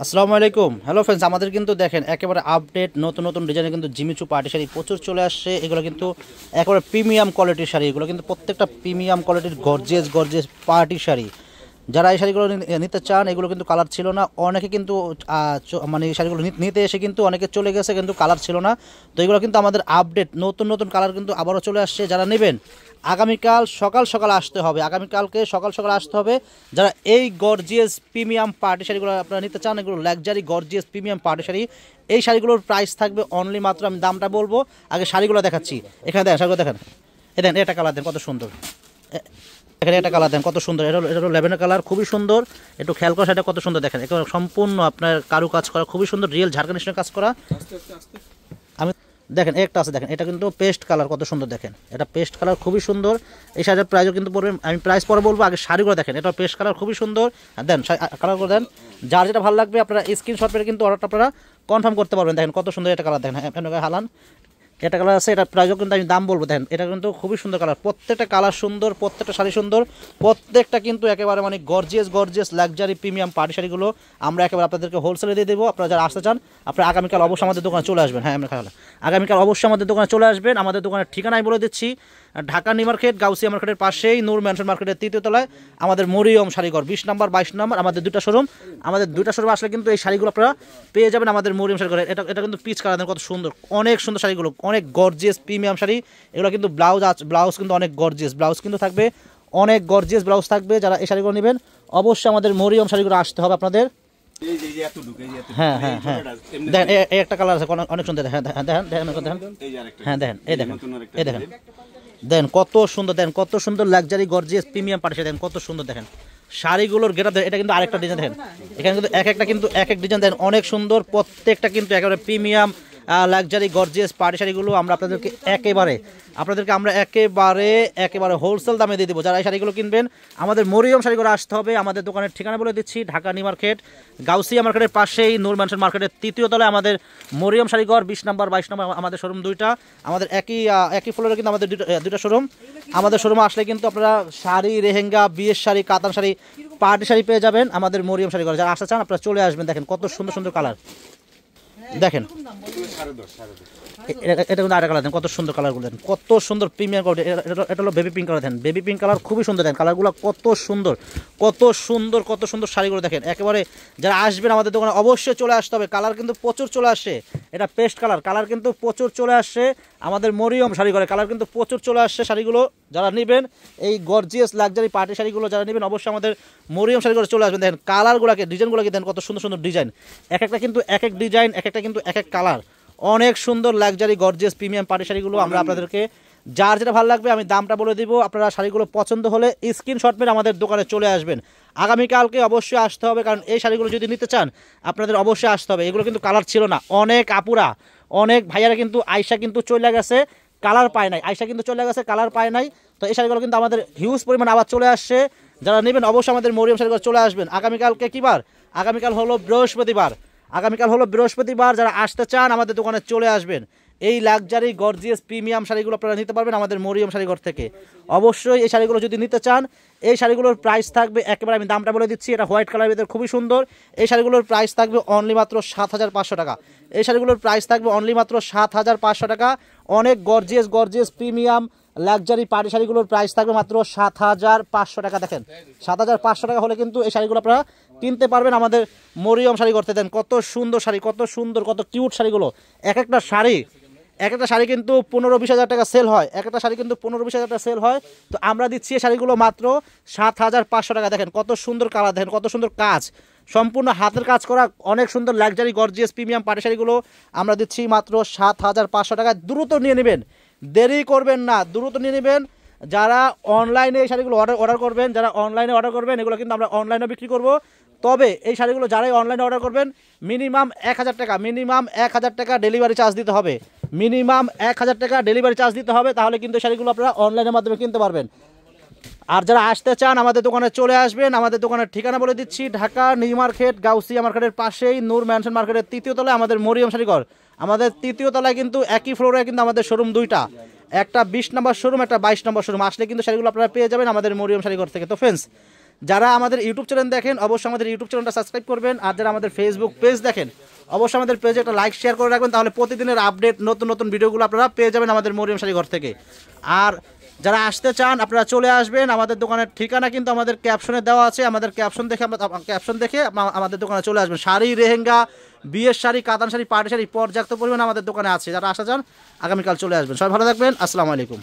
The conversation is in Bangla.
আসসালামু আলাইকুম। হ্যালো ফ্রেন্ডস, আমাদের কিন্তু দেখেন একেবারে আপডেট নতুন নতুন ডিজাইনের কিন্তু জিমিচু পার্টি শাড়ি প্রচুর চলে আসছে। এগুলো কিন্তু একেবারে প্রিমিয়াম কোয়ালিটির শাড়ি, এগুলো কিন্তু প্রত্যেকটা প্রিমিয়াম কোয়ালিটির গর্জিয়াস গর্জিয়াস পার্টি শাড়ি। যারা এই শাড়িগুলো নিতে চান, এগুলো কিন্তু কালার ছিল না, অনেকে কিন্তু মানে এই শাড়িগুলো নিতে এসে কিন্তু অনেকে চলে গেছে, কিন্তু কালার ছিল না। তো এগুলো কিন্তু আমাদের আপডেট নতুন নতুন কালার কিন্তু আবারও চলে আসছে। যারা নেবেন আগামীকাল সকাল সকাল আসতে হবে, আগামীকালকে সকাল সকাল আসতে হবে। যারা এই গর্জিয়াস প্রিমিয়াম পার্টি শাড়িগুলো আপনারা নিতে চান, এগুলো luxury gorgeous premium party sari, এই শাড়িগুলোর প্রাইস থাকবে অনলি মাত্র, আমি দামটা বলবো, আগে শাড়িগুলো দেখাচ্ছি। এখানে দেখেন শাড়িগুলো দেখেন, দেন এটা কালার দেন কত সুন্দর, এখানে একটা কালার দেন কত সুন্দর, এটা হলো ল্যাভেন্ডার কালার, খুবই সুন্দর। একটু খেয়াল করে সেটা কত সুন্দর দেখেন, একেবারে সম্পূর্ণ আপনার কারু কাজ করা, খুবই সুন্দর, রিয়েল ঝাড়খান্ড স্টাইলে কাজ করা। আমি দেখেন একটা আছে, দেখেন এটা কিন্তু পেস্ট কালার, কত সুন্দর দেখেন, এটা পেস্ট কালার খুবই সুন্দর। এই শাড়ির প্রাইসও কিন্তু পড়বে, আমি প্রাইস পরে বলবো, আগে শাড়িগুলো দেখেন। এটা পেস্ট কালার খুবই সুন্দর, দেন কালার করে দেন। যার যেটা ভালো লাগবে আপনারা স্ক্রিনশট পেয়ে কিন্তু অর্ডারটা আপনারা কনফার্ম করতে পারবেন। দেখেন কত সুন্দর এটা কালার দেখেন, হ্যাঁ হালান এটা কালার আছে, এটা প্রাইসও কিন্তু আমি দাম বলবো। দেখেন এটা কিন্তু খুবই সুন্দর কালার, প্রত্যেকটা কালার সুন্দর, প্রত্যেকটা শাড়ি সুন্দর, প্রত্যেকটা কিন্তু একেবারে মানে gorgeous gorgeous luxury premium party শাড়িগুলো আমরা একেবারে আপনাদেরকে হোলসেলে দিয়ে দেবো। আপনারা যারা আসতে চান, আপনারা আগামীকাল অবশ্যই আমাদের দোকানে চলে আসবেন। হ্যাঁ, আমরা আগামীকাল অবশ্যই আমাদের দোকানে চলে আসবেন। আমাদের দোকানের ঠিকানায় বলে দিচ্ছি, ঢাকা নিউ মার্কেট, গাউসিয়া মার্কেটের পাশেই নূর ম্যানশন মার্কেটের 3য় তলায় আমাদের মরিয়ম শাড়িঘর 20 নম্বর 22 নম্বর আমাদের দুইটা শোরুম। আমাদের দুইটা শোরুম আসলে কিন্তু এই শাড়িগুলো আপনারা পেয়ে যাবেন আমাদের মরিয়ম শাড়িঘরে। এটা কিন্তু পিচ কালার কত সুন্দর, অনেক সুন্দর শাড়িগুলো, অনেক গর্জিয়াস প্রিমিয়াম শাড়ি। এগুলো কিন্তু ব্লাউজ কিন্তু অনেক গর্জিয়াস ব্লাউজ কিন্তু থাকবে, অনেক গর্জিয়াস ব্লাউজ থাকবে। যারা এই শাড়িগুলো নেবেন অবশ্যই আমাদের মরিয়ম শাড়িগুলো আসতে হবে আপনাদের। হ্যাঁ হ্যাঁ হ্যাঁ, দেখেন এই একটা কালার আছে অনেক সুন্দর, হ্যাঁ দেখেন দেখেন দেখেন, হ্যাঁ দেখেন এই দেখেন, এই দেখেন দেন কত সুন্দর, দেন কত সুন্দর luxury gorgeous premium party sari, then কত সুন্দর দেখেন শাড়িগুলোর গেটা। এটা কিন্তু আরেকটা ডিজাইন দেখেন, এখানে কিন্তু এক এক ডিজাইন দেন অনেক সুন্দর, প্রত্যেকটা কিন্তু একেবারে প্রিমিয়াম লাক্সারি গর্জিয়াস পার্টি শাড়িগুলো আমরা আপনাদেরকে একেবারে হোলসেল দামে দিয়ে দেবো। যারা এই শাড়িগুলো কিনবেন আমাদের মরিয়ম শাড়িগুলো আসতে হবে। আমাদের দোকানের ঠিকানা বলে দিচ্ছি, ঢাকা নিউ মার্কেট, গাউসিয়া মার্কেটের পাশেই নূর ম্যানশন মার্কেটের 3য় তলায় আমাদের মরিয়ম শাড়িঘর 20 নম্বর 22 নম্বর আমাদের শোরুম দুইটা। আমাদের একই ফ্লোরে কিন্তু আমাদের দুইটা শোরুম। আমাদের শোরুমে আসলে কিন্তু আপনারা শাড়ি, রেহেঙ্গা, বিয়ের শাড়ি, কাতান শাড়ি, পার্টি শাড়ি পেয়ে যাবেন আমাদের মরিয়ম শাড়িঘর। যারা আসতে চান আপনারা চলে আসবেন। দেখেন কত সুন্দর সুন্দর কালার, দেখেন এটা কিন্তু আরেকটা কালার দেন, কত সুন্দর কালারগুলো দেন, কত সুন্দর প্রিমিয়াম কোয়ালিটি। এটা হলো বেবি পিঙ্ক কালার, দেন বেবি পিঙ্ক কালার খুবই সুন্দর, দেন কালারগুলো কত সুন্দর কত সুন্দর কত সুন্দর শাড়িগুলো দেখেন। একেবারে যারা আসবেন আমাদের দোকানে অবশ্যই চলে আসতে হবে। কালার কিন্তু প্রচুর চলে আসছে, এটা পেস্ট কালার কিন্তু প্রচুর চলে আসছে আমাদের মরিয়ম শাড়িঘরে, কালার কিন্তু প্রচুর চলে আসছে। শাড়িগুলো যারা নেবেন এই গর্জিয়াস লাক্সারি পার্টি শাড়িগুলো যারা নেবেন অবশ্যই আমাদের মরিয়ম শাড়িঘরে চলে আসবেন। দেখেন কালারগুলোকে, ডিজাইনগুলোকে দেন কত সুন্দর সুন্দর ডিজাইন, একটা কিন্তু এক এক ডিজাইন, একটা কিন্তু এক এক কালার, অনেক সুন্দর লাক্সারি গর্জিয়াস প্রিমিয়াম পার্টি শাড়িগুলো আমরা আপনাদেরকে, যার যেটা ভালো লাগবে আমি দামটা বলে দিব। আপনারা শাড়িগুলো পছন্দ হলে স্ক্রিনশট মেরে আমাদের দোকানে চলে আসবেন। আগামীকালকে অবশ্যই আসতে হবে, কারণ এই শাড়িগুলো যদি নিতে চান আপনাদের অবশ্যই আসতে হবে। এগুলো কিন্তু কালার ছিল না, অনেক আপুরা অনেক ভাইয়ারা কিন্তু আয়সা কিন্তু চলে গেছে, কালার পায় নাই, আয়সা কিন্তু চলে গেছে, কালার পায় নাই। তো এই শাড়িগুলো কিন্তু আমাদের হিউজ পরিমাণ আবার চলে আসছে। যারা নেবেন অবশ্যই আমাদের মরিয়ম শাড়িঘর চলে আসবেন। আগামীকালকে কী বার? আগামীকাল হলো বৃহস্পতিবার। যারা আসতে চান আমাদের দোকানে চলে আসবেন। এই লাক্সারি গর্জিয়াস প্রিমিয়াম শাড়িগুলো আপনারা নিতে পারবেন আমাদের মরিয়ম শাড়িঘর থেকে। অবশ্যই এই শাড়িগুলো যদি নিতে চান, এই শাড়িগুলোর প্রাইস থাকবে একেবারে, আমি দামটা বলে দিচ্ছি, এটা হোয়াইট কালারের ভিতরে খুবই সুন্দর। এই শাড়িগুলোর প্রাইস থাকবে অনলি মাত্র 7,500 টাকা। এই শাড়িগুলোর প্রাইস থাকবে অনলি মাত্র 7,500 টাকা। অনেক গর্জিয়াস প্রিমিয়াম লাক্সারি পার্টি শাড়িগুলোর প্রাইস থাকবে মাত্র 7,500 টাকা। দেখেন 7,500 টাকা হলে কিন্তু এই শাড়িগুলো আপনারা কিনতে পারবেন আমাদের মরিয়ম শাড়ি করতে। দেন কত সুন্দর শাড়ি, কত সুন্দর কত কিউট শাড়িগুলো। এক একটা শাড়ি কিন্তু 15-20 হাজার টাকা সেল হয়, একটা শাড়ি কিন্তু 15-20 হাজার টাকা সেল হয়। তো আমরা দিচ্ছি এই শাড়িগুলো মাত্র 7,500 টাকা। দেখেন কত সুন্দর কালার, দেখেন কত সুন্দর কাজ, সম্পূর্ণ হাতের কাজ করা অনেক সুন্দর লাক্সারি গর্জিয়াস প্রিমিয়াম পার্টি শাড়িগুলো আমরা দিচ্ছি মাত্র 7,500 টাকা। দ্রুত নিয়ে নেবেন, দেরি করবেন না, দ্রুত নিয়ে নেবেন। যারা অনলাইনে এই শাড়িগুলো অর্ডার করবেন, এগুলো কিন্তু আমরা অনলাইনে বিক্রি করব। তবে এই শাড়িগুলো যারাই অনলাইনে অর্ডার করবেন মিনিমাম 1,000 টাকা ডেলিভারি চার্জ দিতে হবে, তাহলে কিন্তু শাড়িগুলো আপনারা অনলাইনের মাধ্যমে কিনতে পারবেন। আর যারা আসতে চান আমাদের দোকানে চলে আসবেন। আমাদের দোকানের ঠিকানা বলে দিচ্ছি, ঢাকা নিউ মার্কেট, গাউসিয়া মার্কেটের পাশেই নূর ম্যানশন মার্কেটের 3য় তলায় আমাদের মরিয়ম শাড়িঘর। আমাদের 3য় তলায় কিন্তু একই ফ্লোরে কিন্তু আমাদের শোরুম দুইটা, একটা 20 নম্বর শোরুম, একটা 22 নম্বর শোরুম। আসলে কিন্তু শাড়িগুলো আপনারা পেয়ে যাবেন আমাদের মরিয়ম শাড়িঘর থেকে। তো ফ্রেন্ডস যারা আমাদের ইউটিউব চ্যানেল দেখেন অবশ্যই আমাদের ইউটিউব চ্যানেলটা সাবস্ক্রাইব করবেন, আর যারা আমাদের ফেসবুক পেজ দেখেন অবশ্যই আমাদের পেজে একটা লাইক শেয়ার করে রাখবেন, তাহলে প্রতিদিনের আপডেট নতুন নতুন ভিডিওগুলো আপনারা পেয়ে যাবেন আমাদের মরিয়ম শাড়ি ঘর থেকে। আর যারা আসতে চান আপনারা চলে আসবেন, আমাদের দোকানের ঠিকানা কিন্তু আমাদের ক্যাপশনে দেওয়া আছে, আমাদের ক্যাপশন দেখে আমাদের দোকানে চলে আসবেন। শাড়ি, লেহেঙ্গা, বিয়ের শাড়ি, কাতান শাড়ি, পাটি শাড়ি পর্যাপ্ত পরিমাণে আমাদের দোকানে আছে। যারা আসা চান আগামীকাল চলে আসবেন। সবাই ভালো থাকবেন, আসসালামু আলাইকুম।